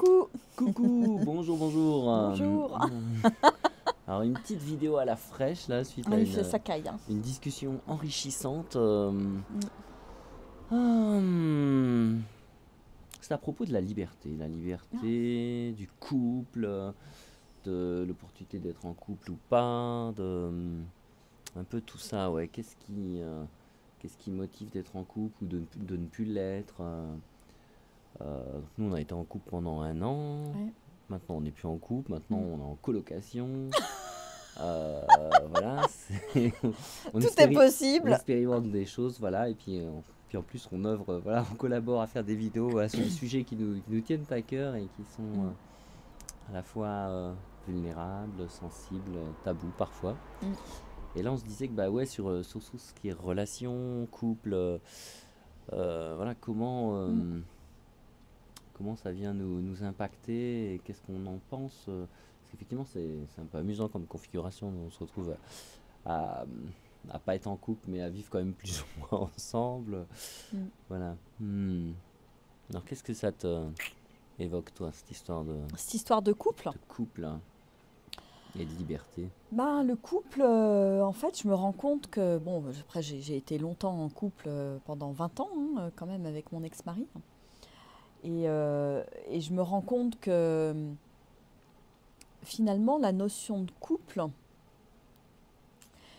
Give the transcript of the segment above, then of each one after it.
Coucou. Coucou, bonjour, bonjour. Bonjour. Alors une petite vidéo à la fraîche là, suite à Oui, ça caille. Hein. une discussion enrichissante. C'est à propos de la liberté du couple, de l'opportunité d'être en couple ou pas, un peu tout ça, ouais. Qu'est-ce qui motive d'être en couple ou de ne plus l'être nous, on a été en couple pendant 1 an. Ouais. Maintenant, on n'est plus en couple. Maintenant, on est en colocation. Voilà. Tout est On possible. expérimente des choses, voilà. Et puis en plus, on œuvre, voilà, on collabore à faire des vidéos voilà, sur des sujets qui nous tiennent à cœur et qui sont à la fois vulnérables, sensibles, tabous parfois. Et là, on se disait que, bah ouais, sur tout ce qui est relation, couple, voilà, comment ça vient nous impacter et qu'est-ce qu'on en pense. Parce qu'effectivement, c'est un peu amusant comme configuration. On se retrouve à pas être en couple, mais à vivre quand même plus ou moins ensemble. Voilà. Alors, qu'est-ce que ça te évoque, toi, cette histoire de couple de couple hein, et de liberté? Ben, le couple, en fait, je me rends compte que, bon, après, j'ai été longtemps en couple pendant 20 ans, hein, quand même, avec mon ex-mari. Et je me rends compte que finalement, la notion de couple,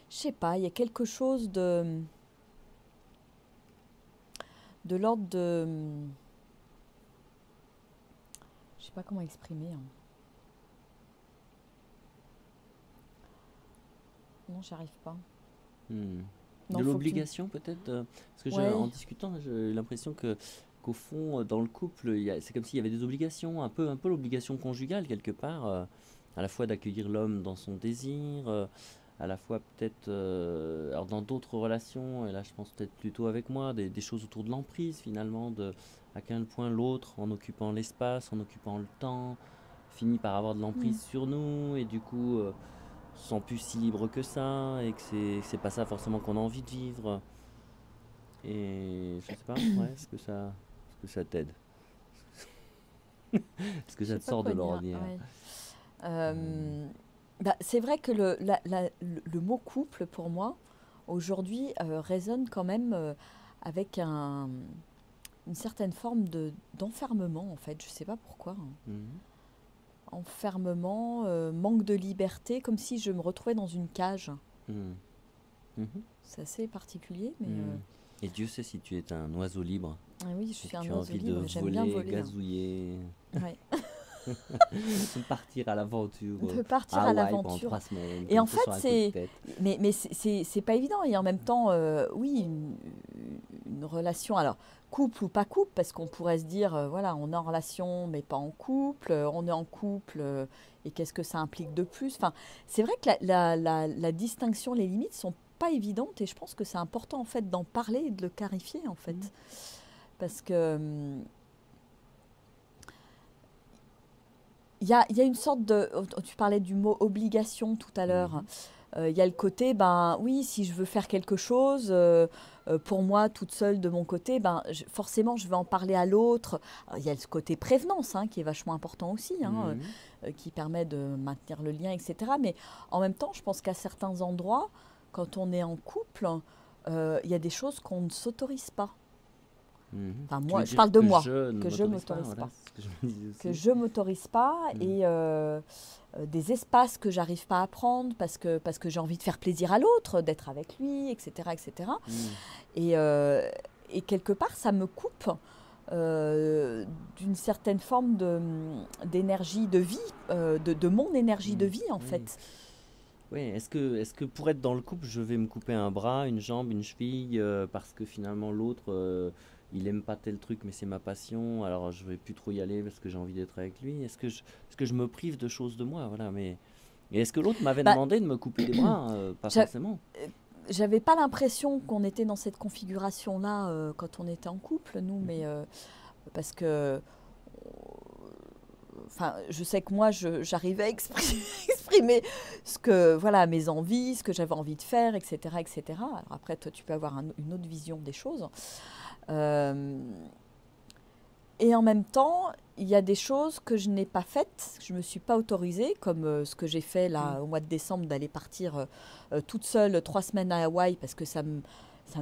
je sais pas, il y a quelque chose de l'ordre de... Je sais pas comment exprimer. Hein. Non, j'y arrive pas. Non, de l'obligation peut-être parce que ouais. En discutant, j'ai eu l'impression qu'au fond, dans le couple, c'est comme s'il y avait des obligations, un peu l'obligation conjugale quelque part, à la fois d'accueillir l'homme dans son désir, à la fois peut-être, alors dans d'autres relations, et là je pense peut-être plutôt avec moi, des choses autour de l'emprise finalement, à quel point l'autre, en occupant l'espace, en occupant le temps, finit par avoir de l'emprise sur nous, et du coup, se sent plus si libre que ça, et que c'est pas ça forcément qu'on a envie de vivre. Et je sais pas, ouais, est-ce que ça t'aide? Est-ce que Je ça sais te pas sort de quoi dire. l'ordinaire? Ouais. Bah, c'est vrai que le mot couple, pour moi, aujourd'hui, résonne quand même avec une certaine forme d'enfermement, en fait. Je sais pas pourquoi. Hein. Enfermement, manque de liberté, comme si je me retrouvais dans une cage. C'est assez particulier, mais... Et Dieu sait si tu es un oiseau libre. Ah oui, je suis un tu as oiseau envie libre, de j'aime bien voler, voler. gazouiller, Hein. Ouais. de partir à l'aventure, De partir à à Hawaï pendant l'aventure. 3 semaines, Et en comme ça fait, sur un coup de tête. mais c'est pas évident. Et en même temps, oui, une relation. Alors, couple ou pas couple, parce qu'on pourrait se dire, voilà, on est en relation, mais pas en couple. On est en couple, et qu'est-ce que ça implique de plus? Enfin, c'est vrai que la distinction, les limites sont pas évidentes. Et je pense que c'est important, en fait, d'en parler et de le clarifier, en fait. Parce que... Il y a une sorte de... Tu parlais du mot obligation tout à l'heure. Il y a le côté, ben oui, si je veux faire quelque chose, pour moi, toute seule de mon côté, ben, forcément, je vais en parler à l'autre. Il y a ce côté prévenance qui est vachement important aussi, qui permet de maintenir le lien, etc. Mais en même temps, je pense qu'à certains endroits, quand on est en couple, il y a des choses qu'on ne s'autorise pas. Enfin, moi, je parle de moi, que je ne m'autorise pas. Que je m'autorise pas et des espaces que j'arrive pas à prendre parce que j'ai envie de faire plaisir à l'autre, d'être avec lui, etc. etc. Et quelque part, ça me coupe d'une certaine forme d'énergie de vie, de mon énergie de vie en fait. Oui, est-ce que pour être dans le couple, je vais me couper un bras, une jambe, une cheville, parce que finalement l'autre, il aime pas tel truc, mais c'est ma passion, alors je vais plus trop y aller parce que j'ai envie d'être avec lui. Est-ce que je me prive de choses de moi, voilà, mais et est-ce que l'autre m'avait demandé de me couper des bras, pas forcément. J'avais pas l'impression qu'on était dans cette configuration-là quand on était en couple, nous, mais parce que enfin, je sais que moi, j'arrivais à exprimer ce que, voilà, mes envies, ce que j'avais envie de faire, etc., etc. Alors après, toi, tu peux avoir une autre vision des choses. Et en même temps, il y a des choses que je n'ai pas faites, que je ne me suis pas autorisée, comme ce que j'ai fait là au mois de décembre, d'aller partir toute seule 3 semaines à Hawaï parce que ça me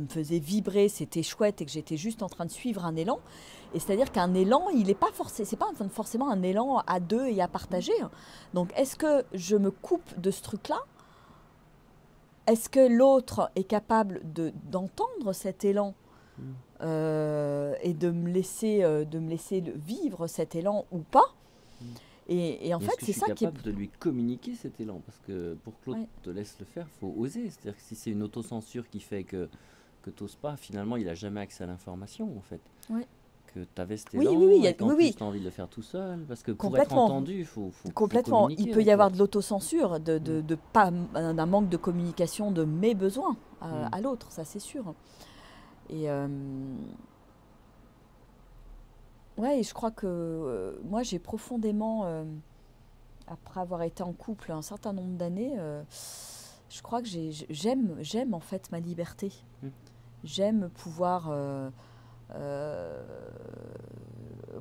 faisait vibrer, c'était chouette et que j'étais juste en train de suivre un élan. Et c'est-à-dire qu'un élan, il n'est pas c'est pas forcément un élan à deux et à partager. Donc est-ce que je me coupe de ce truc-là? Est-ce que l'autre est capable d'entendre cet élan et de me laisser vivre cet élan ou pas? Et en Mais fait, est-ce que c'est je suis ça qui est... capable de lui communiquer cet élan? Parce que pour que l'autre Ouais. te laisse le faire, faut oser. C'est-à-dire que si c'est une autocensure qui fait que tu n'oses pas, finalement, il n'a jamais accès à l'information, en fait. Ouais. Que tu avais cet Oui, élan oui, oui, et qu'en oui, plus oui, tu as envie de le faire tout seul. Parce que pour être complètement. entendu, il faut Complètement. Il communiquer peut y avec avoir de l'autre. l'autocensure, de pas, d'un manque de communication de mes besoins Mm. à l'autre, ça c'est sûr. Et ouais, et je crois que moi j'ai profondément, après avoir été en couple un certain nombre d'années, je crois que j'aime en fait ma liberté. Mm. J'aime pouvoir euh,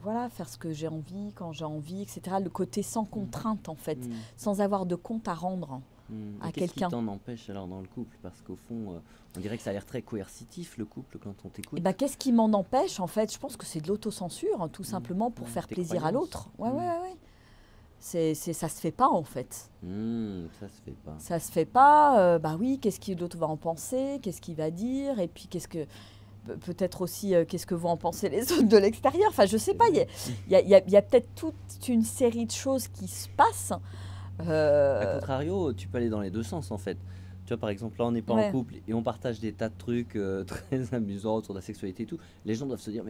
voilà, faire ce que j'ai envie, quand j'ai envie, etc. Le côté sans contrainte en fait, Mm. sans avoir de compte à rendre Mm. à Et qu'est-ce qui quelqu'un. t'en empêche alors dans le couple? Parce qu'au fond, on dirait que ça a l'air très coercitif le couple quand on Et t'écoute. ben, qu'est-ce qui m'en empêche en fait? Je pense que c'est de l'autocensure, hein, tout Mm. simplement pour Ouais, faire tes plaisir à croyances. l'autre. Ouais, Mm. ouais, ouais. Ça se fait pas en fait. Ça se fait pas. Ça se fait pas. Bah oui, qu'est-ce que l'autre va en penser? Qu'est-ce qu'il va dire? Et puis peut-être aussi qu'est-ce que vont en penser les autres de l'extérieur? Enfin, je sais C'est pas. Il y vrai. a, il y a- il y a peut-être toute une série de choses qui se passent. A Euh, contrario, tu peux aller dans les deux sens en fait. Tu vois, par exemple, là, on n'est pas en ouais. couple et on partage des tas de trucs très amusants sur la sexualité et tout. Les gens doivent se dire,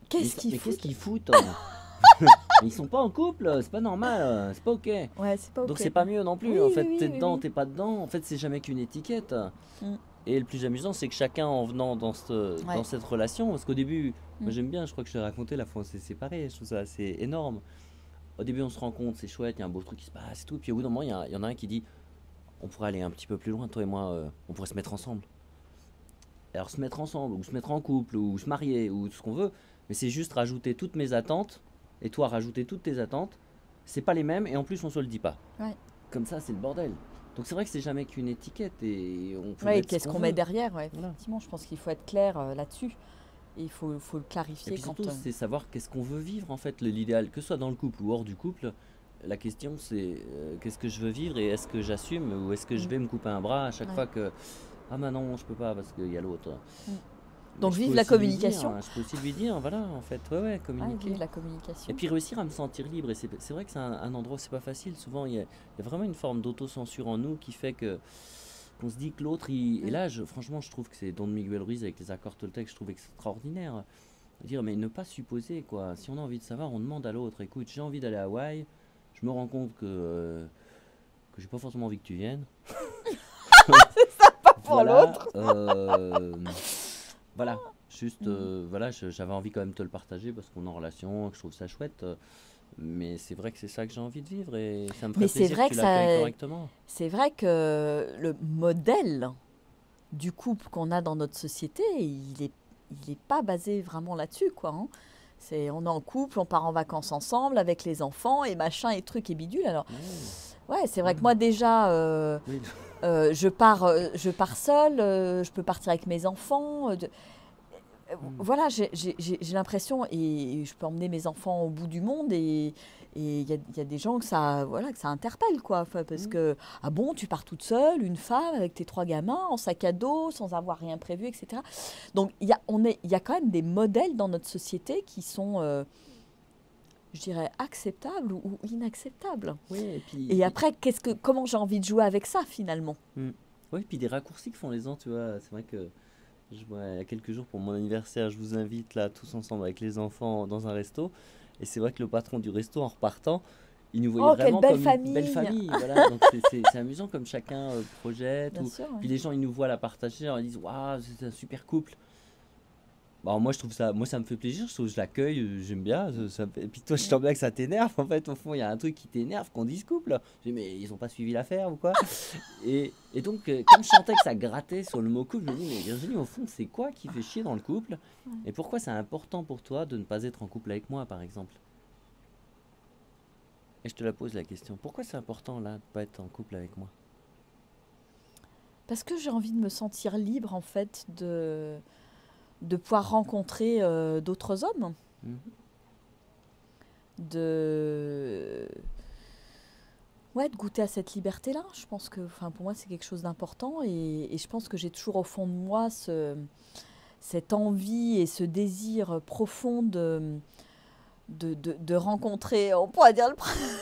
Qu'est-ce qu'il mais faut? qu'est-ce qu'ils foutent hein Ils sont pas en couple, c'est pas normal, c'est pas ok. Ouais, c'est pas Donc ok. c'est pas mieux non plus. Oui, En oui, fait, oui, t'es oui, dedans, oui. t'es pas dedans. En fait, c'est jamais qu'une étiquette. Mm. Et le plus amusant, c'est que chacun en venant dans Ouais. cette relation, parce qu'au début, moi Mm. j'aime bien, je crois que je t'ai raconté la fois où on s'est séparés, je trouve ça assez énorme. Au début, on se rend compte, c'est chouette, il y a un beau truc qui se passe et tout. Puis au bout d'un moment, il y en a un qui dit, on pourrait aller un petit peu plus loin, toi et moi, on pourrait se mettre ensemble. Alors se mettre ensemble, ou se mettre en couple, ou se marier, ou tout ce qu'on veut, mais c'est juste rajouter toutes mes attentes, et toi rajouter toutes tes attentes, c'est pas les mêmes, et en plus on se le dit pas. Ouais. Comme ça, c'est le bordel. Donc c'est vrai que c'est jamais qu'une étiquette, et on peut Ouais, et mettre ce qu'est-ce qu'on qu'on met veut. derrière? Ouais, Voilà. effectivement, je pense qu'il faut être clair là-dessus. Et faut le Et clarifier puis quand... surtout, c'est savoir qu'est-ce qu'on veut vivre, en fait, l'idéal, que ce soit dans le couple ou hors du couple. La question, c'est qu'est-ce que je veux vivre et est-ce que j'assume ou est-ce que je Mm. vais me couper un bras à chaque Ouais. fois que ah bah non, je peux pas parce qu'il y a l'autre. Mm. Mais Donc je vive peux la aussi lui dire, communication. je peux aussi lui dire, voilà, en fait, ouais, Ouais, communiquer. vive la Et communication. puis réussir à me sentir libre. Et c'est vrai que c'est un endroit où c'est pas facile. Souvent, il y a vraiment une forme d'autocensure en nous qui fait que qu'on se dit que l'autre, et Mm. là, franchement, je trouve que c'est Don Miguel Ruiz avec les accords Toltec, je trouve extraordinaire. Dire, mais ne pas supposer, quoi. Si on a envie de savoir, on demande à l'autre, écoute, j'ai envie d'aller à Hawaï, je me rends compte que j'ai pas forcément envie que tu viennes. Pas pour Voilà, l'autre. voilà, juste, voilà, j'avais envie quand même de te le partager parce qu'on est en relation, que je trouve ça chouette. Mais c'est vrai que c'est ça que j'ai envie de vivre et ça me ferait Mais c'est plaisir vrai que tu que l'accueilles ça, correctement. c'est vrai que le modèle du couple qu'on a dans notre société, il est pas basé vraiment là-dessus, quoi. Hein. On est en couple, on part en vacances ensemble avec les enfants et machin et trucs et bidule. Alors, ouais, c'est vrai que moi déjà, Oui. je pars seule, je peux partir avec mes enfants. Voilà, j'ai l'impression, et je peux emmener mes enfants au bout du monde, et il y a des gens que voilà, que ça interpelle, quoi. Enfin, parce que, ah bon, tu pars toute seule, une femme, avec tes 3 gamins, en sac à dos, sans avoir rien prévu, etc. Donc, il y a quand même des modèles dans notre société qui sont, je dirais, acceptables ou inacceptables. Oui, et puis, Et après, comment j'ai envie de jouer avec ça, finalement? oui, puis des raccourcis que font les gens, tu vois. C'est vrai que je vois il y a quelques jours pour mon anniversaire, je vous invite là tous ensemble avec les enfants dans un resto. Et c'est vrai que le patron du resto, en repartant, il nous voyait Oh, quelle vraiment belle comme une belle famille! famille. Voilà. Donc c'est amusant comme chacun projette. Bien sûr, Puis ouais. les gens, ils nous voient la partager, alors ils disent, waouh, c'est un super couple. Bon, moi, je trouve ça, moi, ça me fait plaisir, je l'accueille, j'aime bien. Et puis toi, je sens bien que ça t'énerve. En fait, au fond, il y a un truc qui t'énerve qu'on dise couple. Je dis, mais ils ont pas suivi l'affaire ou quoi? Et donc, comme je sentais que ça grattait sur le mot couple, je me dis, mais Virginie, au fond, c'est quoi qui fait chier dans le couple? Et pourquoi c'est important pour toi de ne pas être en couple avec moi, par exemple? Et je te la pose la question. Pourquoi c'est important là de pas être en couple avec moi? Parce que j'ai envie de me sentir libre, en fait, de pouvoir rencontrer d'autres hommes, Mhm. de, ouais, de goûter à cette liberté-là. Je pense que, enfin, pour moi, c'est quelque chose d'important et je pense que j'ai toujours au fond de moi cette envie et ce désir profond de rencontrer, on pourrait dire le prince.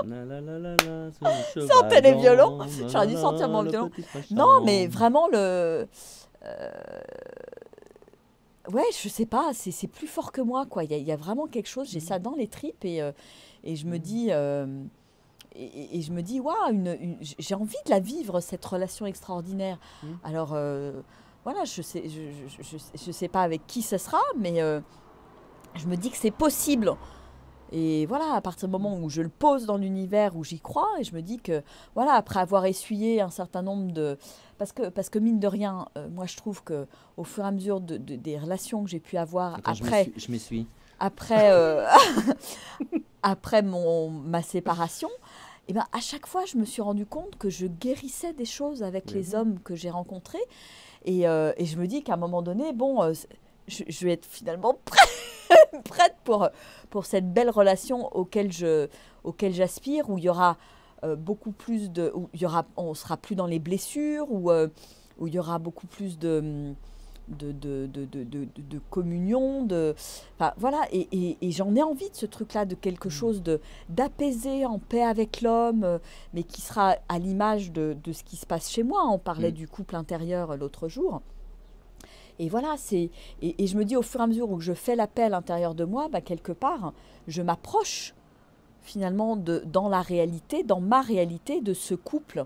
La la la la la, sur le Sortez cheval les violons. blanc, la J'aurais la dû sortir la, mon le violon. petit prince Non, mais charmant. vraiment ouais, je sais pas, c'est plus fort que moi, quoi. Il y a vraiment quelque chose, j'ai Mhm. ça dans les tripes et je me Mhm. dis, et je me dis, waouh, j'ai envie de la vivre, cette relation extraordinaire. Mhm. Alors, voilà, je sais pas avec qui ce sera, mais je me dis que c'est possible. Et voilà, à partir du moment où je le pose dans l'univers, où j'y crois, et je me dis que, voilà, après avoir essuyé un certain nombre de... Parce que mine de rien, moi je trouve que au fur et à mesure des relations que j'ai pu avoir Attends, je m'essuie. après, après ma séparation, et ben à chaque fois, je me suis rendu compte que je guérissais des choses avec Mais les oui. hommes que j'ai rencontrés. Et je me dis qu'à un moment donné, bon, je vais être finalement prête pour cette belle relation auquel j'aspire, où il y aura beaucoup plus de... Où il y aura, on sera plus dans les blessures, où il y aura beaucoup plus de communion, enfin, voilà, et j'en ai envie de ce truc-là, de quelque Mhm. chose d'apaisé, en paix avec l'homme, mais qui sera à l'image de ce qui se passe chez moi. On parlait Mhm. du couple intérieur l'autre jour. Et voilà, et je me dis au fur et à mesure où je fais la paix à l'intérieur de moi, bah, quelque part, je m'approche finalement dans la réalité, dans ma réalité de ce couple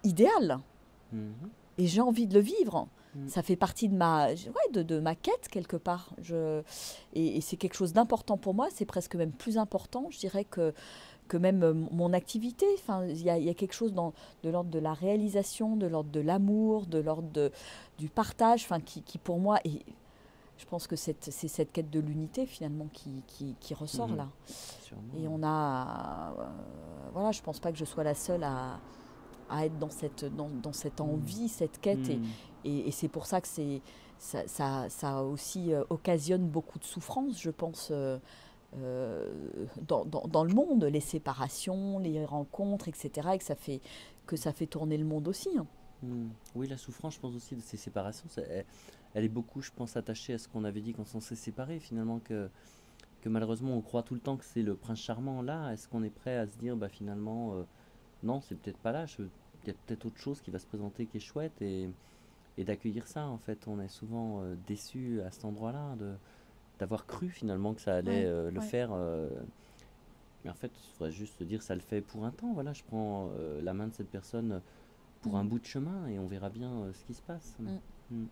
idéal. Mhm. Et j'ai envie de le vivre. Mhm. Ça fait partie de ma quête quelque part. Et c'est quelque chose d'important pour moi. C'est presque même plus important, je dirais, que même mon activité. Enfin, il y a quelque chose de l'ordre de la réalisation, de l'ordre de l'amour, de l'ordre du partage, enfin, qui pour moi, et je pense que c'est cette quête de l'unité finalement qui ressort Mhm. là. Sûrement, Et ouais. on a, voilà, je pense pas que je sois la seule à être dans cette Mhm. envie, cette quête. Et, Mhm. et, et c'est pour ça que ça aussi occasionne beaucoup de souffrance, je pense, dans le monde, les séparations, les rencontres, etc. Et que ça fait tourner le monde aussi, hein. Oui, la souffrance, je pense aussi de ces séparations, elle est beaucoup, je pense, attachée à ce qu'on avait dit quand on s'est séparés, finalement, que malheureusement on croit tout le temps que c'est le prince charmant. Là, est-ce qu'on est prêt à se dire, bah finalement, non, c'est peut-être pas là, il y a peut-être autre chose qui va se présenter qui est chouette et d'accueillir ça, en fait. On est souvent déçu à cet endroit-là, d'avoir cru finalement que ça allait Ouais, le ouais. faire. Mais en fait, il faudrait juste se dire, ça le fait pour un temps. Voilà, je prends la main de cette personne pour un Mm, bout de chemin et on verra bien ce qui se passe. mm. Mm.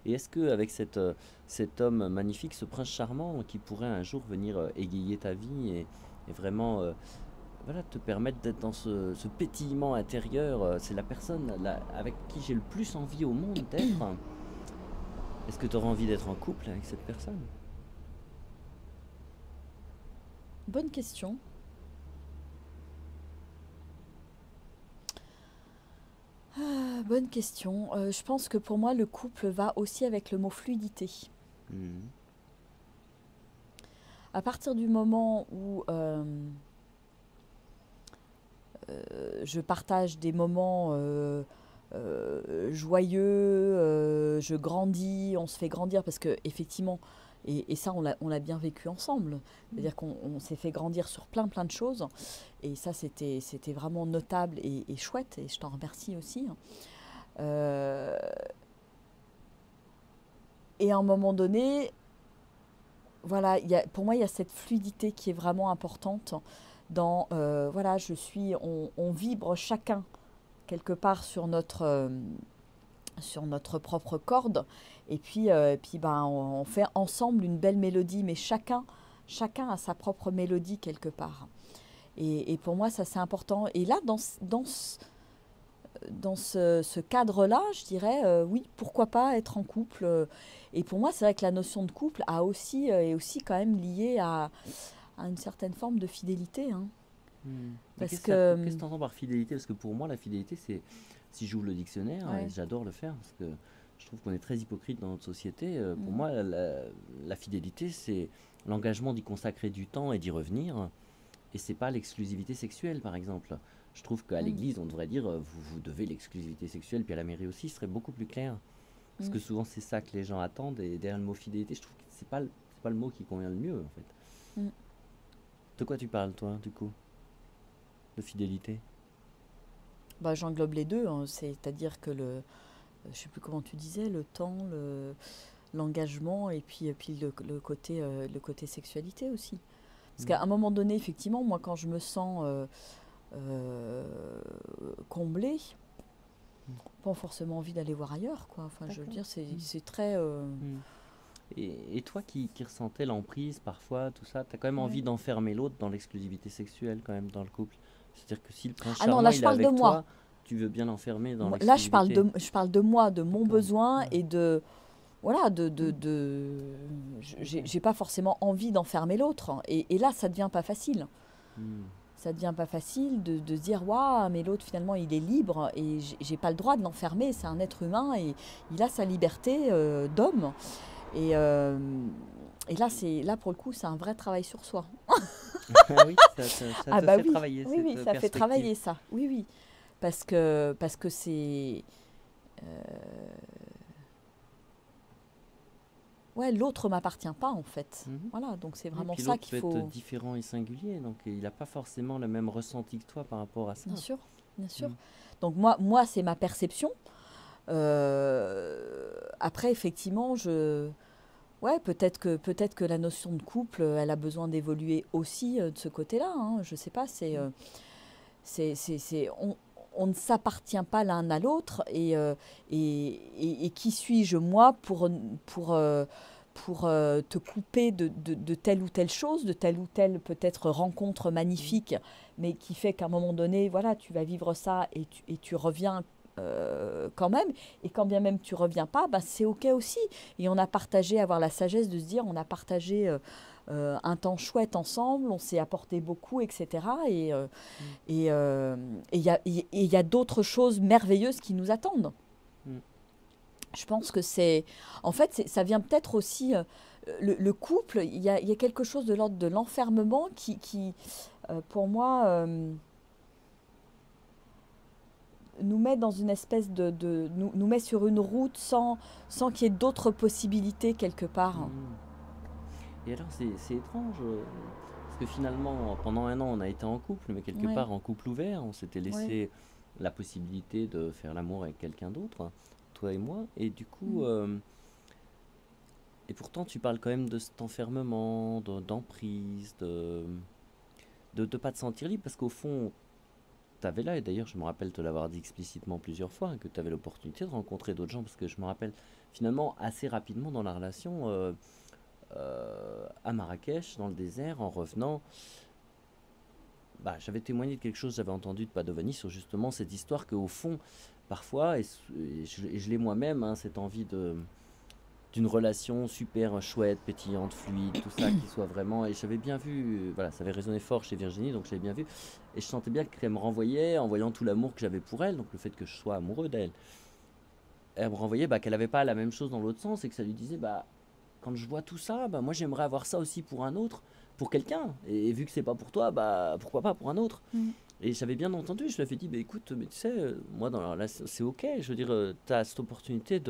Et est-ce que avec cet homme magnifique, ce prince charmant qui pourrait un jour venir égayer ta vie et vraiment voilà, te permettre d'être dans ce pétillement intérieur, c'est la personne avec qui j'ai le plus envie au monde d'être. Est-ce que tu auras envie d'être en couple avec cette personne? Bonne question. Bonne question. Je pense que pour moi, le couple va aussi avec le mot fluidité. Mhm. À partir du moment où je partage des moments joyeux, je grandis, on se fait grandir parce que effectivement, et ça on l'a bien vécu ensemble, c'est-à-dire qu'on s'est fait grandir sur plein plein de choses, et ça c'était vraiment notable et chouette, et je t'en remercie aussi, hein. Euh, et à un moment donné, voilà, pour moi il y a cette fluidité qui est vraiment importante voilà, on vibre chacun quelque part sur notre propre corde. Et puis ben, on fait ensemble une belle mélodie, mais chacun a sa propre mélodie quelque part. Et pour moi, ça c'est important. Et là, ce cadre-là, je dirais, oui, pourquoi pas être en couple. Et pour moi, c'est vrai que la notion de couple est aussi quand même liée à une certaine forme de fidélité, hein. Mais Parce qu'est-ce que, que tu entends par fidélité? Parce que pour moi, la fidélité, c'est, si j'ouvre le dictionnaire, et ouais. j'adore le faire, parce que je trouve qu'on est très hypocrite dans notre société, pour Mhm. moi, la fidélité, c'est l'engagement d'y consacrer du temps et d'y revenir, et c'est pas l'exclusivité sexuelle, par exemple. Je trouve qu'à Mhm. l'église, on devrait dire, vous devez l'exclusivité sexuelle, puis à la mairie aussi, ce serait beaucoup plus clair. Parce Mhm. que souvent, c'est ça que les gens attendent, et derrière le mot fidélité, je trouve que c'est pas le mot qui convient le mieux, en fait. Mhm. De quoi tu parles, toi, du coup, de fidélité? Bah, j'englobe les deux, hein. C'est-à-dire que je sais plus comment tu disais, le temps, l'engagement et puis le côté sexualité aussi. Parce Hmm. qu'à un moment donné, effectivement, moi, quand je me sens euh, comblée, pas forcément envie d'aller voir ailleurs, quoi. Enfin, je veux D'accord. dire, Hmm. c'est très... Hmm. Et toi qui ressentais l'emprise parfois, tout ça, t'as quand même Ouais. envie d'enfermer l'autre dans l'exclusivité sexuelle quand même dans le couple. C'est-à-dire que si le prince Ah non, là, charmant je il est parle de avec moi. toi, tu veux bien l'enfermer dans Là, l'exclusivité. je parle de moi, de mon D'accord. besoin Ah, et de... Voilà, hmm, ok. j'ai pas forcément envie d'enfermer l'autre. Et là, ça devient pas facile. Hmm, Ça devient pas facile de se dire, waouh, mais l'autre, finalement, il est libre et j'ai pas le droit de l'enfermer. C'est un être humain et il a sa liberté d'homme. Et, euh, et là, là, pour le coup, c'est un vrai travail sur soi. ah oui, ça Ah te bah fait oui, travailler oui, cette oui, ça fait perspective. travailler ça. Oui, oui. Parce que c'est... Ouais, l'autre m'appartient pas, en fait. Mhm. Voilà, donc c'est Oui, vraiment puis ça l'autre qu'il peut être faut... différent et singulier, donc il n'a pas forcément le même ressenti que toi par rapport à ça. Bien sûr, bien sûr. Hmm, Donc moi c'est ma perception. Après, effectivement, ouais, peut-être que la notion de couple, elle a besoin d'évoluer aussi de ce côté-là, hein. Je sais pas, hmm, on ne s'appartient pas l'un à l'autre et qui suis-je moi pour te couper de telle ou telle chose, de telle ou telle peut-être rencontre hmm, magnifique, mais qui fait qu'à un moment donné, voilà, tu vas vivre ça et tu reviens quand même. Et quand bien même tu reviens pas, bah, c'est OK aussi. Et on a partagé, avoir la sagesse de se dire, on a partagé un temps chouette ensemble, on s'est apporté beaucoup, etc. hmm, Et il y a, y a d'autres choses merveilleuses qui nous attendent. hmm. Je pense que c'est... En fait, ça vient peut-être aussi... le couple, il y a quelque chose de l'ordre de l'enfermement pour moi, nous met dans une espèce nous met sur une route sans qu'il y ait d'autres possibilités quelque part. Hmm. Et alors, c'est étrange, parce que finalement, pendant un an, on a été en couple, mais quelque Ouais, part en couple ouvert, on s'était ouais. laissé la possibilité de faire l'amour avec quelqu'un d'autre, toi et moi, et du coup, Mm. et pourtant, tu parles quand même de cet enfermement, d'emprise, de pas te sentir libre, parce qu'au fond, tu avais là, et d'ailleurs, je me rappelle te l'avoir dit explicitement plusieurs fois, hein, que tu avais l'opportunité de rencontrer d'autres gens, parce que je me rappelle, finalement, assez rapidement dans la relation, à Marrakech, dans le désert, en revenant, bah, j'avais témoigné de quelque chose que j'avais entendu de Padovani sur justement cette histoire qu'au fond, parfois, et je l'ai moi-même, hein, cette envie d'une relation super chouette, pétillante, fluide, tout ça, qui soit vraiment. Et j'avais bien vu, voilà, ça avait résonné fort chez Virginie, donc je l'avais bien vu. Et je sentais bien qu'elle me renvoyait, en voyant tout l'amour que j'avais pour elle, donc le fait que je sois amoureux d'elle, elle me renvoyait bah, qu'elle n'avait pas la même chose dans l'autre sens et que ça lui disait, bah, quand je vois tout ça, bah, moi j'aimerais avoir ça aussi pour un autre, pour quelqu'un. Et vu que c'est pas pour toi, bah, pourquoi pas pour un autre. Mm. Et j'avais bien entendu, je lui avais dit, bah, écoute, mais tu sais, moi dans la relation, c'est ok, je veux dire, tu as cette opportunité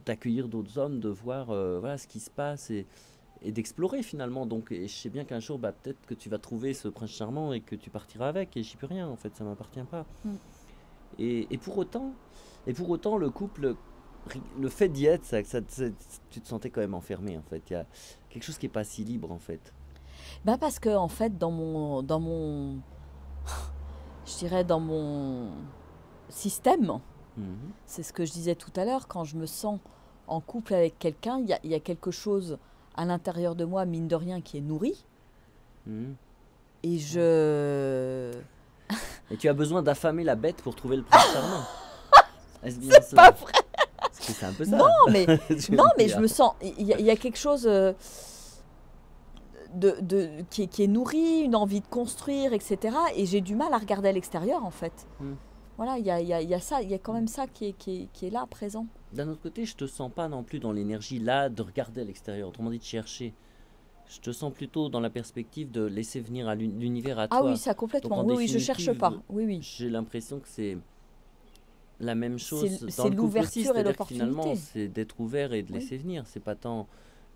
d'accueillir d'autres hommes, de voir voilà, ce qui se passe et d'explorer finalement. Donc, et je sais bien qu'un jour, bah, peut-être que tu vas trouver ce prince charmant et que tu partiras avec, et j'y peux rien, en fait, ça m'appartient pas. Mm. Et pour autant, le couple, le fait d'y être, tu te sentais quand même enfermé, en fait. Il y a quelque chose qui est pas si libre, en fait. Bah parce que en fait, je dirais dans mon système, Mhm. c'est ce que je disais tout à l'heure, quand je me sens en couple avec quelqu'un, il y a quelque chose à l'intérieur de moi, mine de rien, qui est nourri. Mhm. Et Ouais. Et tu as besoin d'affamer la bête pour trouver le prince charmant. Est-ce bien C'est ça? pas vrai. Parce que c'est un peu ça. Non, mais, Je veux non, mais je dire. me sens. Il y a quelque chose qui est nourri, une envie de construire, etc. Et j'ai du mal à regarder à l'extérieur, en fait. Hmm. Voilà, il y a ça, il y a quand même ça qui est là, présent. D'un autre côté, je te sens pas non plus dans l'énergie là de regarder à l'extérieur, autrement dit de chercher. Je te sens plutôt dans la perspective de laisser venir à l'univers à Ah oui, toi. ça Donc complètement. en Oui, oui, je cherche pas. définitive, Oui, oui. j'ai l'impression que c'est la même chose dans C'est le couple aussi, l'ouverture et c'est-à-dire que finalement, l'opportunité. c'est d'être ouvert et de Oui, laisser venir. C'est pas tant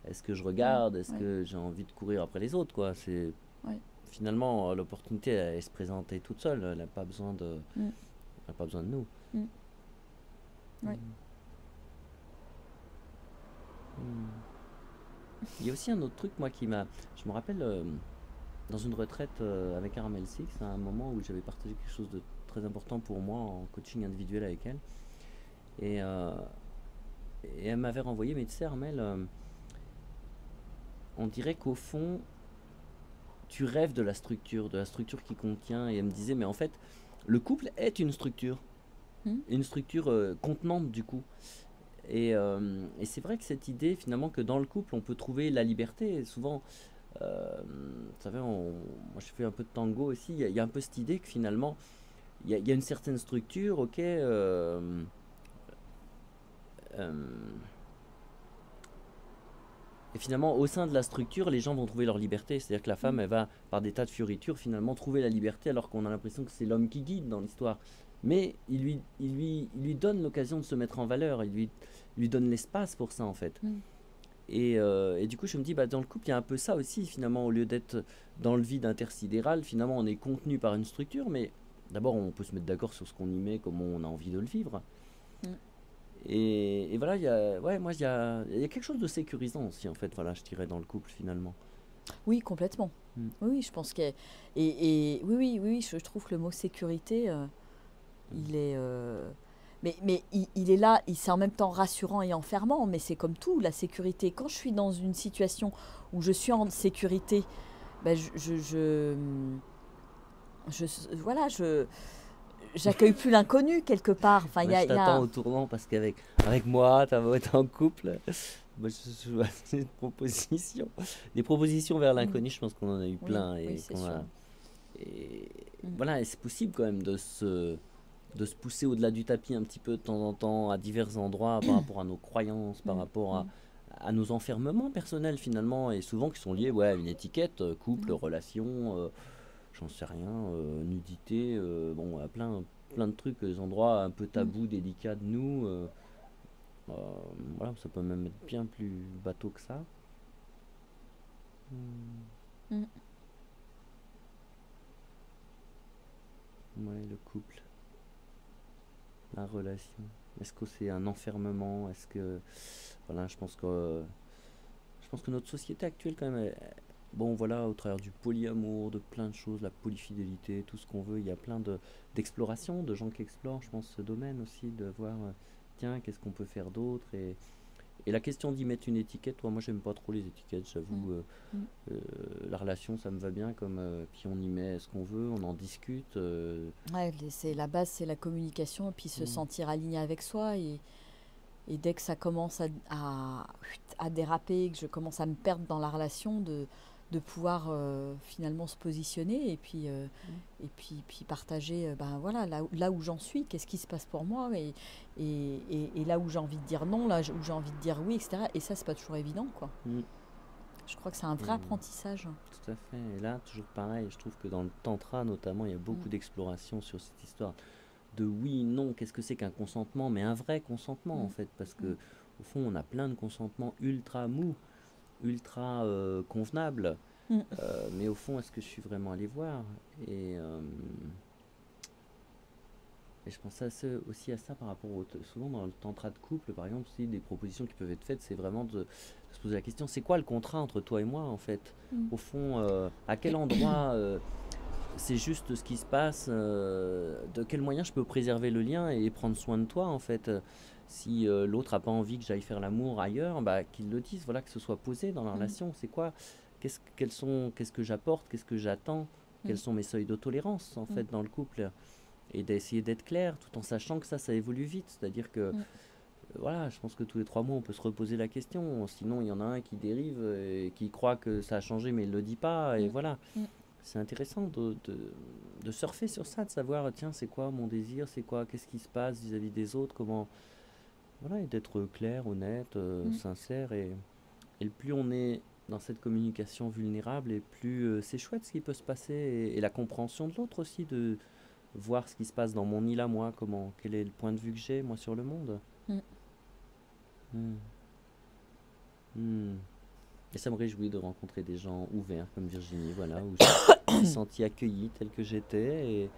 est-ce que je oui, regarde, est-ce oui, que j'ai envie de courir après les autres, quoi. C'est oui. finalement l'opportunité, elle se présentait toute seule. Elle n'a pas besoin de, Mm, elle a pas besoin de nous. mm, Mm. oui. Mm. Il y a aussi un autre truc, moi, je me rappelle dans une retraite avec Armel Six, à un moment où j'avais partagé quelque chose de très important pour moi en coaching individuel avec elle. Et, euh, et elle m'avait renvoyé, mais tu sais, Armel, on dirait qu'au fond, tu rêves de la structure qui contient. Et elle me disait, mais en fait, le couple est Mm, une structure contenante du coup. Et c'est vrai que cette idée, finalement, que dans le couple, on peut trouver la liberté, et souvent, vous savez, moi je fais un peu de tango aussi, il y a un peu cette idée que finalement, il y a une certaine structure, ok, euh, et finalement, au sein de la structure, les gens vont trouver leur liberté. C'est-à-dire que la femme, mm, elle va, par des tas de fioritures, finalement trouver la liberté, alors qu'on a l'impression que c'est l'homme qui guide dans l'histoire. Mais il lui donne l'occasion de se mettre en valeur, il lui donne l'espace pour ça, en fait. mm. Et du coup, je me dis, bah, dans le couple, il y a un peu ça aussi, finalement, au lieu d'être dans le vide intersidéral, finalement, on est contenu par une structure, mais d'abord, on peut se mettre d'accord sur ce qu'on y met, comment on a envie de le vivre. Mm. Et voilà, il y a quelque chose de sécurisant aussi, en fait, voilà, je dirais, dans le couple, finalement. Oui, complètement. Mm. Oui, oui, je pense que. Et oui, oui, oui, je trouve que le mot sécurité, Mm. il est. Mais il est là, c'est en même temps rassurant et enfermant, mais c'est comme tout, la sécurité. Quand je suis dans une situation où je suis en sécurité, ben voilà, j'accueille plus l'inconnu quelque part. Enfin, Moi, je il y t'attends a. au tournant parce qu'avec moi, tu vas être en couple. Moi, je vois des propositions. Des propositions vers Mm. l'inconnu, je pense qu'on en a eu Oui, plein. oui, Et c'est qu'on sûr. a, et Mm. voilà, et c'est possible quand même de se pousser au-delà du tapis un petit peu de temps en temps à divers endroits par rapport à nos croyances, par Mm. rapport à, Mm. à nos enfermements personnels finalement, et souvent qui sont liés, ouais, à une étiquette, couple, Mm. relation, j'en sais rien, nudité, bon, à plein de trucs, des endroits un peu Mm. tabous, délicats de nous. Euh, voilà, ça peut même être bien plus bateau que ça. Hmm, Mm. ouais, le couple, la relation. Est-ce que c'est un enfermement? Est-ce que, voilà, je pense que notre société actuelle quand même, bon voilà, au travers du polyamour, de plein de choses, la polyfidélité, tout ce qu'on veut, il y a plein d'exploration, de gens qui explorent, je pense, ce domaine aussi, de voir, tiens, qu'est-ce qu'on peut faire d'autre, et la question d'y mettre une étiquette, moi j'aime pas trop les étiquettes, Mm. j'avoue. Mm. Euh, la relation, ça me va bien, comme puis on y met ce qu'on veut, on en discute. Ouais, c'est la base, c'est la communication, et puis se Mm, sentir aligné avec soi. Et dès que ça commence à déraper, que je commence à me perdre dans la relation, de pouvoir finalement se positionner mm, et puis partager ben voilà, là où j'en suis, qu'est-ce qui se passe pour moi, et là où j'ai envie de dire non, là où j'ai envie de dire oui, etc. Et ça, c'est pas toujours évident, quoi. mm. Je crois que c'est un vrai Et apprentissage. tout à fait. Et là, toujours pareil, je trouve que dans le tantra notamment, il y a Mm, beaucoup d'exploration sur cette histoire de oui, non, qu'est-ce que c'est qu'un consentement, mais un vrai consentement en mm, fait, parce mm, que au fond, on a plein de consentements ultra mous, ultra convenables, mm. mais au fond, est-ce que je suis vraiment allé voir? Et, euh, Et je pense aussi à ça par rapport souvent dans le tantra de couple, par exemple, aussi des propositions qui peuvent être faites, c'est vraiment de se poser la question, c'est quoi le contrat entre toi et moi en fait? Mm. Au fond, à quel endroit c'est juste ce qui se passe, de quel moyen je peux préserver le lien et prendre soin de toi en fait. Si l'autre n'a pas envie que j'aille faire l'amour ailleurs, bah, qu'il le dise, voilà, que ce soit posé dans la Mm. relation. C'est quoi? Qu'est-ce que j'apporte? Qu'est-ce que j'attends? quels sont mes seuils de tolérance, en fait, dans le couple, et d'essayer d'être clair, tout en sachant que ça évolue vite. C'est-à-dire que, voilà, je pense que tous les 3 mois, on peut se reposer la question. Sinon, il y en a un qui dérive et qui croit que ça a changé, mais il ne le dit pas, et voilà. C'est intéressant de surfer sur ça, de savoir, tiens, c'est quoi mon désir, c'est quoi, qu'est-ce qui se passe vis-à-vis des autres, comment... Voilà, et d'être clair, honnête, sincère, et le plus on est dans cette communication vulnérable, et plus c'est chouette ce qui peut se passer, et la compréhension de l'autre aussi, de voir ce qui se passe dans mon île à moi, quel est le point de vue que j'ai, moi, sur le monde. Hmm. Hmm. Et ça me réjouit de rencontrer des gens ouverts comme Virginie, voilà, où je me suis senti accueilli tel que j'étais,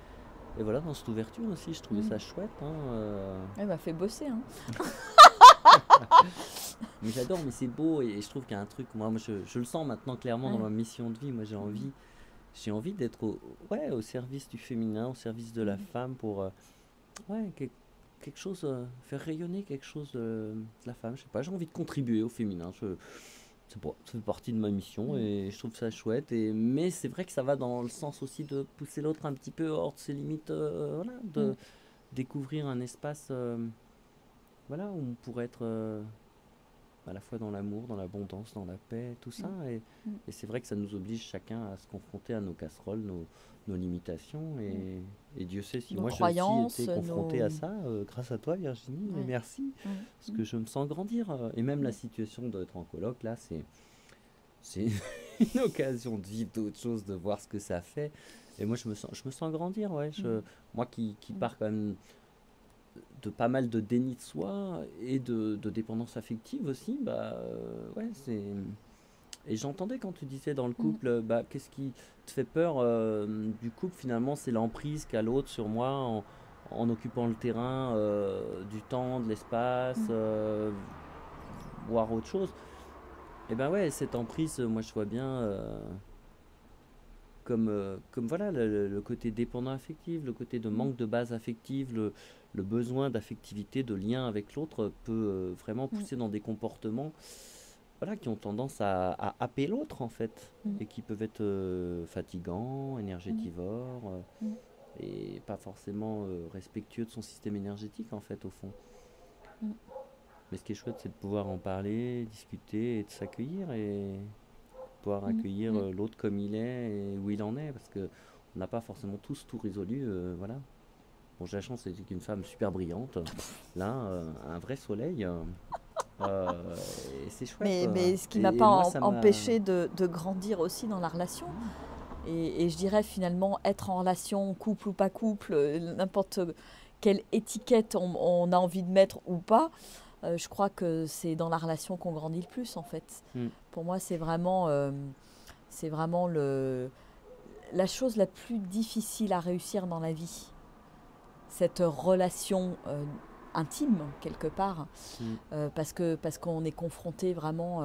et voilà, dans cette ouverture aussi, je trouvais ça chouette. Elle m'a fait bosser. Hein. Mais j'adore, mais c'est beau, et je trouve qu'il y a un truc, moi je le sens maintenant clairement dans ma mission de vie. Moi j'ai envie d'être au service du féminin, au service de la femme, pour quelque chose, faire rayonner quelque chose de la femme. Je sais pas, j'ai envie de contribuer au féminin. Ça fait partie de ma mission, et je trouve ça chouette. Mais c'est vrai que ça va dans le sens aussi de pousser l'autre un petit peu hors de ses limites, voilà, de découvrir un espace, voilà, où on pourrait être à la fois dans l'amour, dans l'abondance, dans la paix, tout ça. Et c'est vrai que ça nous oblige chacun à se confronter à nos casseroles, nos limitations. Et Dieu sait si nos moi croyances, j'ai été confronté à ça, grâce à toi, Virginie, et merci. Parce que je me sens grandir. Et même la situation d'être en coloc, là, c'est une occasion de vivre d'autres choses, de voir ce que ça fait. Et moi, je me sens grandir, ouais. Moi qui pars quand même de pas mal de déni de soi et de dépendance affective aussi, ouais, c'est... Et j'entendais quand tu disais dans le couple, qu'est-ce qui te fait peur du couple, finalement, c'est l'emprise qu'a l'autre sur moi en occupant le terrain, du temps, de l'espace, voire autre chose. Et ben ouais, cette emprise, moi je vois bien comme voilà, le côté dépendant affectif, le côté de manque de base affective, le besoin d'affectivité, de lien avec l'autre peut vraiment pousser dans des comportements, voilà, qui ont tendance à happer l'autre, en fait, et qui peuvent être fatigants, énergétivores, et pas forcément respectueux de son système énergétique, en fait, au fond. Mais ce qui est chouette, c'est de pouvoir en parler, discuter, et de s'accueillir, et pouvoir accueillir l'autre comme il est et où il en est, parce que on n'a pas forcément tous tout résolu, voilà. Bon, j'ai la chance, c'est une femme super brillante, là, un vrai soleil, et c'est chouette. Mais ce qui m'a pas empêché de grandir aussi dans la relation. Et je dirais finalement, être en relation, couple ou pas couple, n'importe quelle étiquette on a envie de mettre ou pas, je crois que c'est dans la relation qu'on grandit le plus, en fait. Pour moi, c'est vraiment la chose la plus difficile à réussir dans la vie. Cette relation intime, quelque part, parce qu'on est confronté vraiment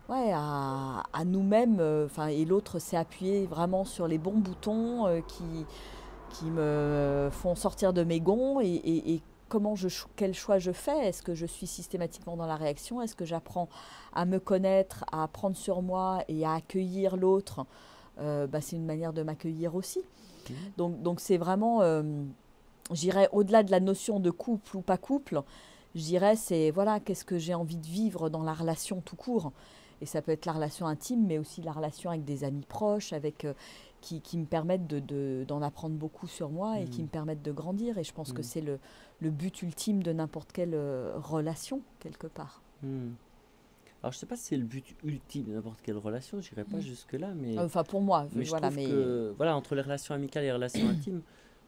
à nous-mêmes, et l'autre s'est appuyé vraiment sur les bons boutons qui me font sortir de mes gonds, et quel choix je fais. Est-ce que je suis systématiquement dans la réaction? Est-ce que j'apprends à me connaître, à prendre sur moi et à accueillir l'autre? C'est une manière de m'accueillir aussi. Donc c'est vraiment, j'irais au-delà de la notion de couple ou pas couple, je dirais c'est voilà, qu'est-ce que j'ai envie de vivre dans la relation tout court. Et ça peut être la relation intime, mais aussi la relation avec des amis proches, qui me permettent d'en apprendre beaucoup sur moi et qui me permettent de grandir. Et je pense que c'est le but ultime de n'importe quelle relation, quelque part. Alors, je ne sais pas si c'est le but ultime de n'importe quelle relation, je n'irai pas jusque-là, mais... Enfin, pour moi, mais je trouve que, voilà, entre les relations amicales et les relations intimes,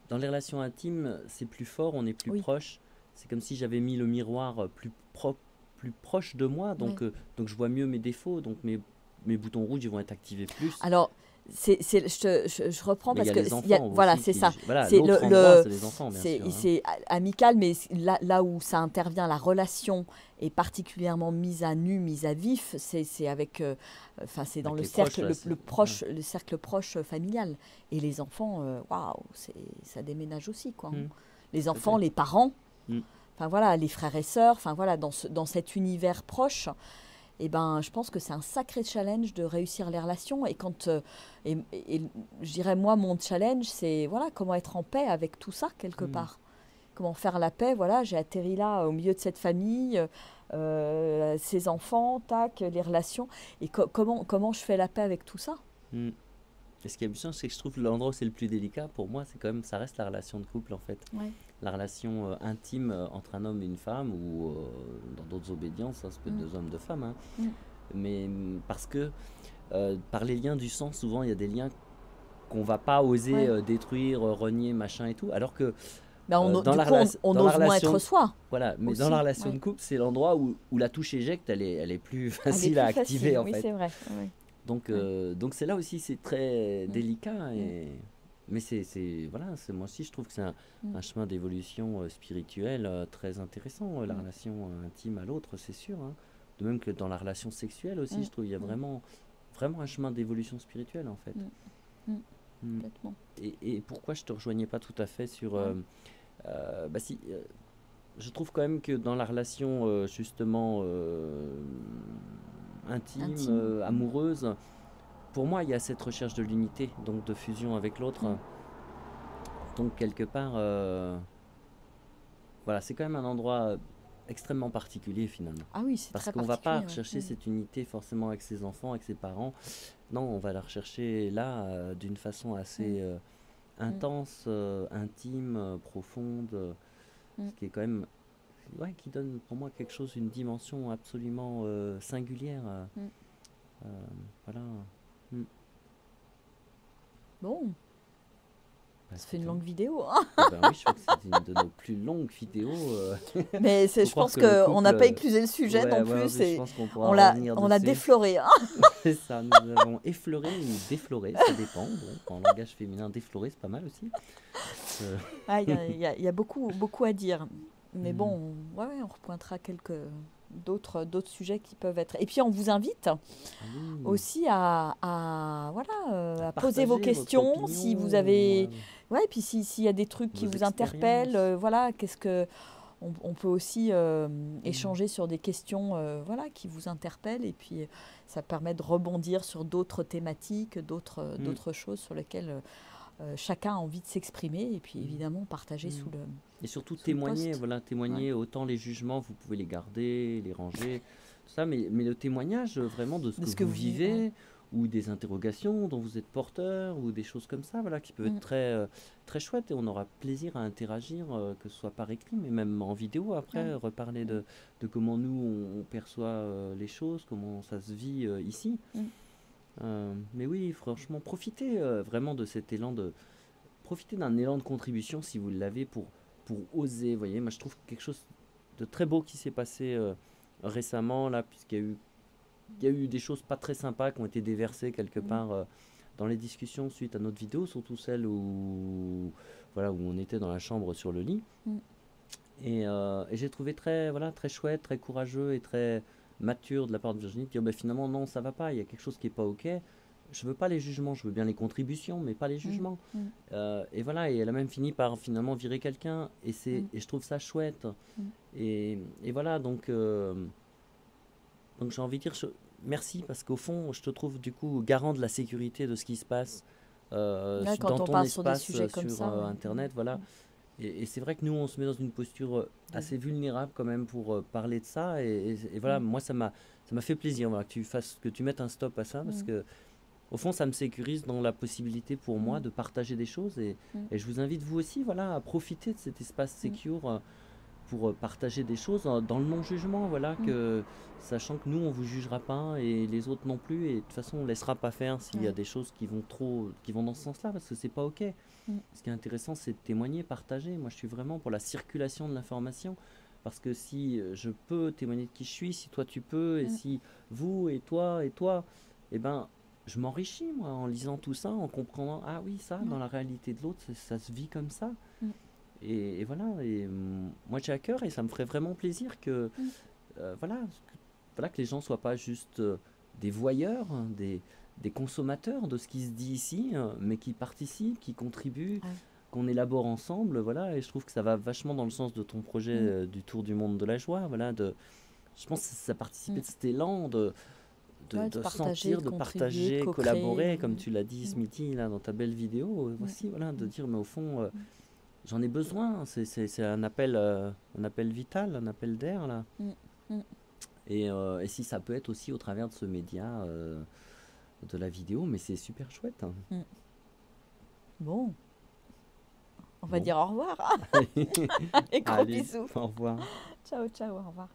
dans les relations intimes, c'est plus fort, on est plus proche. C'est comme si j'avais mis le miroir plus proche de moi, donc je vois mieux mes défauts, donc mes boutons rouges ils vont être activés plus. Alors, je reprends, mais parce que voilà, c'est ça. Voilà, c'est c'est les enfants, bien sûr. C'est amical, mais là où ça intervient, la relation est particulièrement mise à nu, mise à vif. C'est avec, c'est dans le cercle le cercle proche familial. Et les enfants, waouh, ça déménage aussi, quoi. Les enfants, les parents. Enfin voilà, les frères et sœurs, enfin voilà, dans cet univers proche. et ben, je pense que c'est un sacré challenge de réussir les relations. Et je dirais, moi, mon challenge, c'est voilà, comment être en paix avec tout ça, quelque Mm. part. Comment faire la paix, voilà, j'ai atterri là, au milieu de cette famille, ses enfants, tac, les relations. Et comment je fais la paix avec tout ça? Mm. Et ce qui est amusant, c'est que je trouve l'endroit où c'est le plus délicat pour moi, c'est quand même, ça reste la relation de couple en fait. Ouais. La relation intime entre un homme et une femme, ou dans d'autres obédiences, hein, ça peut être Mm. deux hommes, deux femmes, hein. Mm. Mais parce que par les liens du sang, souvent il y a des liens qu'on va pas oser Ouais. détruire, renier, machin et tout, alors que Ben, dans du la, coup, on dans la ose moins être relation, soi voilà, mais dans la aussi. relation de Ouais. couple, c'est l'endroit où la touche éjecte, elle est plus Elle est facile à plus activer facile, en oui, fait. c'est vrai. Ouais. Ouais. Donc c'est là aussi, c'est très Mm. délicat. Mm. Mais voilà, moi aussi je trouve que c'est Mm. un chemin d'évolution spirituelle très intéressant, la Mm. relation intime à l'autre, c'est sûr, hein. De même que dans la relation sexuelle aussi, Mm. je trouve qu'il y a Mm. vraiment un chemin d'évolution spirituelle en fait. Mm. Mm. Mm. Complètement. Et pourquoi je te rejoignais pas tout à fait sur... Ouais. bah si, je trouve quand même que dans la relation justement intime, Intime. Mm. amoureuse, pour moi il y a cette recherche de l'unité, donc de fusion avec l'autre. Mm. Donc quelque part, voilà, c'est quand même un endroit extrêmement particulier finalement. Ah oui, c'est Parce très qu'on va pas particulier. Ouais. rechercher Mm. cette unité forcément avec ses enfants, avec ses parents. Non, on va la rechercher là d'une façon Mm. assez Mm. intense, intime, profonde, Mm. ce qui est quand même, ouais, qui donne pour moi quelque chose, une dimension absolument singulière. Mm. Euh, voilà. Mm. Bon, Bah, ça fait une écoute, hein. longue vidéo, hein. Eh ben oui, je crois que c'est une de nos plus longues vidéos. Mais Faut je croire pense que le qu'on n'a couple, pas éclusé le sujet ouais, non ouais, plus. mais je pense qu'on pourra On l'a, revenir on l'a dessus. défloré, hein. C'est ça, nous avons effleuré ou défloré, ça dépend. Bon, en langage féminin, déflorer, c'est pas mal aussi. Euh, Ah, il y a beaucoup, beaucoup à dire. Mais hmm. bon, ouais, on repointera quelques d'autres sujets qui peuvent être. Et puis on vous invite Ah oui, aussi voilà, à à poser vos partager votre questions si vous opinion, avez, ouais, puis s'il y a des trucs qui vos vous interpellent, expériences. voilà, on peut aussi Hmm, échanger sur des questions, voilà, qui vous interpellent, et puis ça permet de rebondir sur d'autres thématiques, hmm, d'autres choses sur lesquelles chacun a envie de s'exprimer, et puis hmm, évidemment partager hmm. Et surtout sous le témoigner, post. voilà, Ouais. témoigner, autant les jugements, vous pouvez les garder, les ranger, tout ça, mais le témoignage vraiment de ce De que ce que vous vous vivez. Ouais. vivez, ou des interrogations dont vous êtes porteur, ou des choses comme ça, voilà, qui peuvent être Mm. très chouettes, et on aura plaisir à interagir, que ce soit par écrit, mais même en vidéo après, Ouais. reparler Mm. de comment nous on perçoit les choses, comment ça se vit ici. Mm. Mais oui, franchement, profitez vraiment de cet élan profitez d'un élan de contribution si vous l'avez pour oser. Vous voyez, moi je trouve quelque chose de très beau qui s'est passé récemment là, il y a eu des choses pas très sympas qui ont été déversées quelque Mm. part dans les discussions suite à notre vidéo, surtout celle voilà, où on était dans la chambre sur le lit. Mm. Et j'ai trouvé très chouette, très courageux et très mature de la part de Virginie de dire bah, finalement non, ça va pas, il y a quelque chose qui est pas ok. Je veux pas les jugements, je veux bien les contributions, mais pas les Mm. jugements. Mm. Et voilà, et elle a même fini par finalement virer quelqu'un, Mm. et je trouve ça chouette. Mm. Et voilà, donc j'ai envie de dire merci, parce qu'au fond, je te trouve du coup garant de la sécurité de ce qui se passe Là, quand dans on ton parle sur des espace sujets comme sur ça, ouais. Internet, voilà. Et c'est vrai que nous, on se met dans une posture assez vulnérable quand même pour parler de ça. Et voilà, Mm. moi, ça m'a fait plaisir, voilà, que tu mettes un stop à ça, parce Mm. que au fond, ça me sécurise dans la possibilité pour moi Mm. de partager des choses. Mm. Et je vous invite, vous aussi, voilà, à profiter de cet espace Mm. secure pour partager des choses dans le non-jugement, voilà, Mm. sachant que nous, on vous jugera pas et les autres non plus. Et de toute façon, on laissera pas faire s'il y a Ouais. des choses qui vont dans ce sens-là, parce que c'est pas OK. Mm. Ce qui est intéressant, c'est de témoigner, partager. Moi, je suis vraiment pour la circulation de l'information. Parce que si je peux témoigner de qui je suis, si toi tu peux, et Mm. si vous et toi, eh ben, je m'enrichis, moi, en lisant tout ça, en comprenant, ah oui, ça, Ouais. dans la réalité de l'autre, ça se vit comme ça. Mm. Et voilà, moi j'ai à cœur, et ça me ferait vraiment plaisir Mm. voilà, voilà, que les gens soient pas juste des voyeurs, hein, des consommateurs de ce qui se dit ici, mais qui participent, qui contribuent, Ouais. qu'on élabore ensemble, voilà. Et je trouve que ça va vachement dans le sens de ton projet Mm. du Tour du monde de la joie, voilà, je pense que ça participait de cet élan de, Ouais, de partager, sentir, de de contribuer, de partager, co-créer. collaborer, comme tu l'as dit, Mm, Smithy, là, dans ta belle vidéo. mm, Voici, voilà, de mm, dire, mais au fond, mm, j'en ai besoin. C'est un appel vital, un appel d'air, là. mm, mm. Et si ça peut être aussi au travers de ce média de la vidéo, mais c'est super chouette, hein. Mm. Bon, on va Bon, dire au revoir. Et gros allez, bisous. au revoir. Ciao, ciao, au revoir.